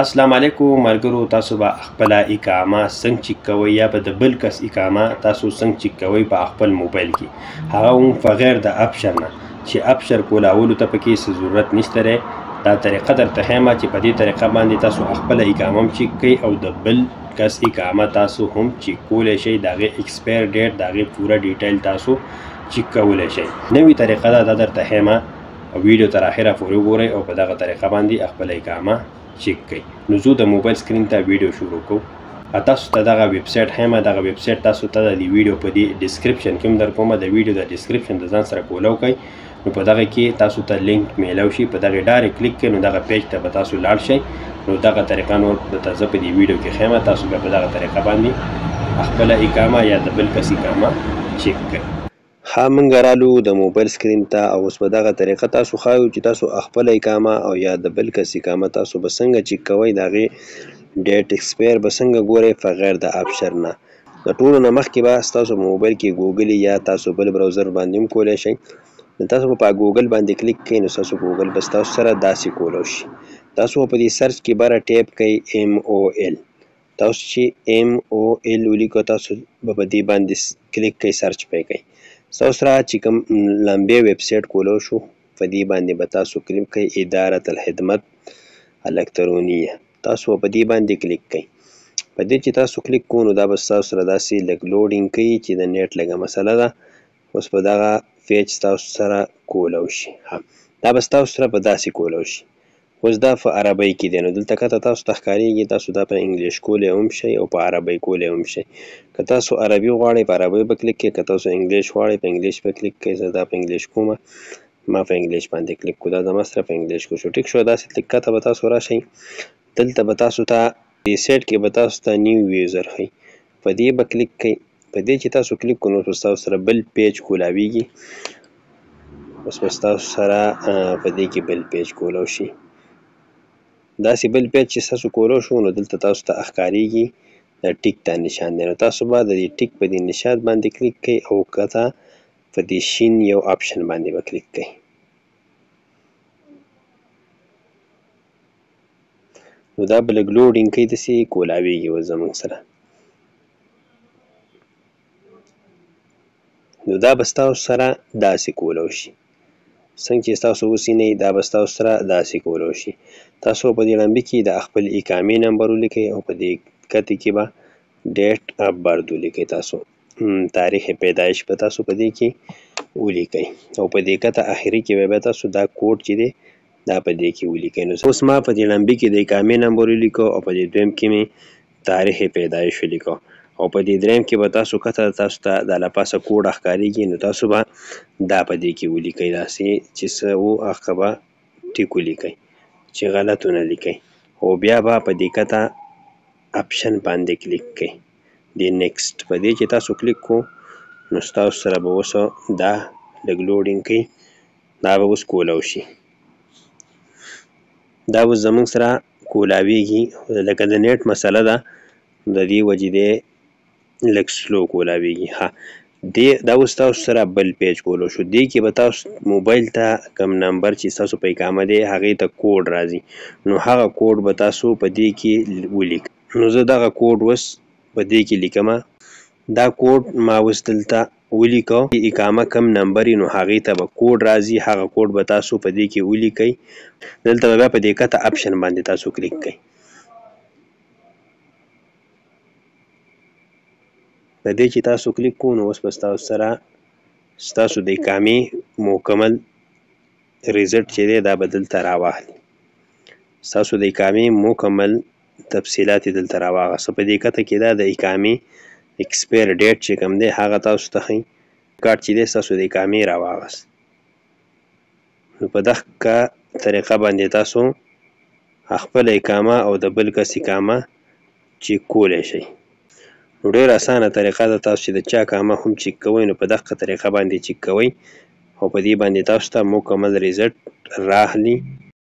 السلام علیکم ملګرو، تاسو به خپل اقامه څنګه چک کوئ یا به د بل کس اقامه تاسو څنګه چک کوئ په خپل موبایل کې، هغه هم بغیر د اپشن نه چې اپشن کولولو ته پکې څه ضرورت نشته دی. دا طریقه درته ښیم چې په دې طریقه باندې تاسو خپل اقامه هم چک کوئ او د بل کس اقامه تاسو هم چک کولی شئ. د هغې ایکسپایر ډیټ، د هغې پوره ډیټیل تاسو چک کولی شئ. نوې طریقه دا درته ښیم، ویډیو تر اخره پورې وګورئ او په دغه طریقه باندې خپل اقامه چک کړئ. نو زه د موبایل سکرین ته ویډیو شروع کوم. تاسو ته دغه ویب سایټ ښیم. دغه ویب سایټ تاسو ته د ویډیو په دې ډسکرپشن کې هم در کومه. د ویډیو د ډسکرپشن د ځان سره کولو کوئ، نو په دغه کې تاسو ته لینک میلاو شي. په دغه ډایرکټ کلیک کړئ، نو دغه پیج ته به تاسو لاړ شئ. نو دغه طریقه نور درته زه په دې ویډیو کې ښیم. تاسو به په دغه طریقه باندې خپل اقامه یا د بل کس اقامه چک کړئ. ها موږ رالو د موبایل سکرین ته او اوس په دغه طریقه تاسو ښایو چې تاسو خپل اقامه او یا د بل کس اقامه تاسو به څنګه چک کوئ، د هغې ډیټ ایکسپایر به څنګه ګورئ بغیر د اپشن نه. د ټولو نه مخکې به ستاسو موبایل کې ګوګل یا تاسو بل براوزر باندې هم کولی شئ. تاسو به په ګوګل باندې کلیک کړئ، نو ستاسو ګوګل به ستاسو سره داسې کولو شي. تاسو په دې سرچ کې بره ټیپ کړئ MOL. تاسو چې MOL ولیکو، تاسو به په دې باندې کلیک کړئ، سرچ پې کړئ. ستاسو سره چې کوم لمبې ویب سایټ کولو شو، په دې باندې به تاسو کلیک کړئ اداره الخدمت الکترونیه. تاسو په دې باندې کلیک کړئ. په دې چې تاسو کلیک کوو، نو دا به ستاسو سره داسې لږ لوډینګ کوي چې د نیټ لږه مسله ده. اوس په دغه پیج تاسو سره کولو شي. دا به ستاسو سره په داسې کولو شي. اوس دا په عربی کې دی، نو دلته کته تاسو ته ښکارېږي. تاسو دا په انګلیش کولی هم شئ او په عربی کولی هم شئ. که تاسو عربي غواړئ په عربي به کلیک کړئ، که تاسو انګلیش غواړئ په انګلیش به کلیک کړئ. زه دا په انګلیش کومه، ما په انګلیش باندې کلیک کوو. دا زما سره په انګلیش کو شو. ټیک شو. داسې کته به تاسو راشئ. دلته به تاسو ته دې سایټ کې به تاسو ته نیو یوزر ښیي، په دې به کلیک کړئ. په دې چې تاسو کلیک کړئ، نو ستاسو سره بل پیج کولاویږي. اوس به ستاسو سره په دې کې بل پیج کولو شي. داسې بل پیج چې ستاسو کولو شو، نو دلته تاسو ته ښکارېږي د ټیک دا نشان دی. نو تاسو به د دې ټیک په دې نشان باندې کلیک کړئ او کته په دې شین یو اپشن باندې به کلیک کړئ. نو دا به لږ لوډینګ کوي، داسې کولاویږي اوس زموږ سره. نو دا به ستاسو سره داسې کولو شي. څنګه چې ستاسو وسینئ، دا به ستاسو سره داسې کولو شي. تاسو په دې لمبې کې د خپل اقامې نمبر ولیکئ او په دې کتې کې به ډیټ اف برث ولیکئ. تاسو تاریخ پیدایش به تاسو په دې کې ولیکئ او په دې کته اخري کې به تاسو دا کوډ چې دی دا په دې کې ولیکئ. نو اوس ما په دې لمبې کې د اقامې نمبر ولیکو او په دې دویم کې مې تاریخ پیدایش ولیکو او په دې دریم کې به تاسو کته تاسو ته د لپاسه کوډ ښکارېږي، نو تاسو به دا په دې کې ولیکئ. داسې چې څه و هغه به ټیک ولیکئ، چې غلط ونه لیکئ. او بیا به په دې کته اپشن باندې کلیک کړئ، د نیکسټ. په دې چې تاسو کلیک کو، نو ستاسو سره به اوس دا لږ لوډینګ کوي. دا به اوس کولو شي. دا اوس زموږ سره کولاویږي، لکه د نیټ مسله ده، د دې وجې دی لږ سلو کولاویږي. دا اوس تاسو سره بل پیج کولو شو. دې کې به تاسو موبایل ته کم نمبر چې تاسو په اقامه دی هغې ته کوډ راځي، نو هغه کوډ به تاسو په دې کې ولیکئ. نو زه دغه کوډ اوس په دې کې لیکمه. دا کوډ ما اوس دلته ولیکو. اقامه کم نمبر نو هغې ته به کوډ راځي، هغه کوډ به تاسو په دې کې ولیکئ. دلته به بیا په دې کته اپشن باندې تاسو کلیک کړئ. په دې چې تاسو کلیک کوو، نو اوس به ستاسو سره ستاسو د اقامې مکمل ریزلټ چې دی دا به دلته راواخلي. ستاسو د اقامې مکمل تفصیلات یې دلته راواغسته. په دې کته کې دا د اقامې ایکسپایر ډیټ چې کوم دی هغه تاسو ته ښیي. کارت چې دی ستاسو د اقامې راواغست. نو په دغه طریقه باندې تاسو خپله اقامه او د بل کس اقامه چک کولی شئ. نو ډېر اسانه طریقه ده. تاسو چې د چا اقامه هم چک کوئ، نو په دغه طریقه باندې چک کوئ او په دې باندې تاسو ته مکمل ریزلټ راغلي.